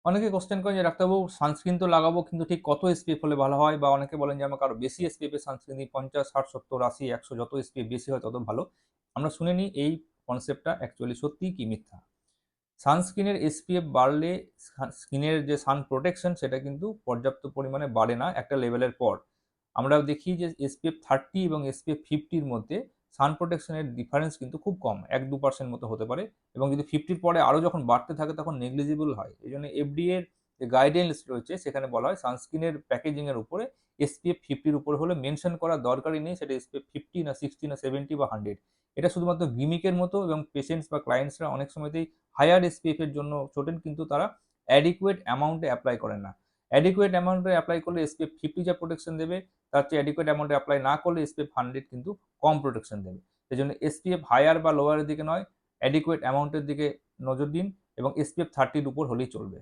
অনেকে কোশ্চেন করেন যে ডাক্তারবাবু সানস্ক্রিন তো লাগাবো কিন্তু ঠিক কত এসপিএফ হলে ভালো হয়, বা অনেকে বলেন যে আমাকে আরো বেশি এসপিএফ এর সানস্ক্রিন দিই, 50, 60, 70, 80, 100 যত এসপিএফ বেশি হয় তত ভালো। আমরা শুনে নিই এই কনসেপ্টটা অ্যাকচুয়ালি সত্যি কি মিথ্যা। সানস্ক্রিনের এসপিএফ বাড়লে স্কিনের যে সান প্রোটেকশন সেটা কিন্তু পর্যাপ্ত পরিমাণে বাড়ে না একটা লেভেলের পর। আমরা দেখি যে এসপিএফ 30 এবং এসপিএফ 50-র মধ্যে সান প্রোটেকশনের ডিফারেন্স কিন্তু খুব কম, 1-2% মতো হতে পারে, এবং যদি 50-র পরে আরও যখন বাড়তে থাকে তখন নেগলিজিবল হয়। এই জন্য এফডিএ এর যে গাইডলাইন্স রয়েছে সেখানে বলা হয় সানস্ক্রিনের প্যাকেজিংয়ের উপরে এসপিএফ 50-র উপরে হলে মেনশন করার দরকারই নেই সেটা এসপিএফ 50 না 60 না 70 বা 100। এটা শুধুমাত্র গিমিকের মতো, এবং পেশেন্টস বা ক্লায়েন্টসরা অনেক সময়তেই হায়ার এসপিএফ এর জন্য ছোটেন, কিন্তু তারা অ্যাডিকুয়েট অ্যামাউন্টে অ্যাপ্লাই করেন না। অ্যাডিকুয়েট অ্যামাউন্টে অ্যাপ্লাই করলে এসপিএফ 50 যা প্রোটেকশন দেবে তার চেয়ে অ্যাডিকুয়েট অ্যামাউন্টে অ্যাপ্লাই না করলে এসপিএফ 100 কিন্তু কম প্রোটেকশন দেবে। সেই জন্য এসপিএফ হায়ার বা লোয়ারের দিকে নয়, অ্যাডিকুয়েট অ্যামাউন্টের দিকে নজর দিন, এবং এসপিএফ 30-র উপর হলেই চলবে।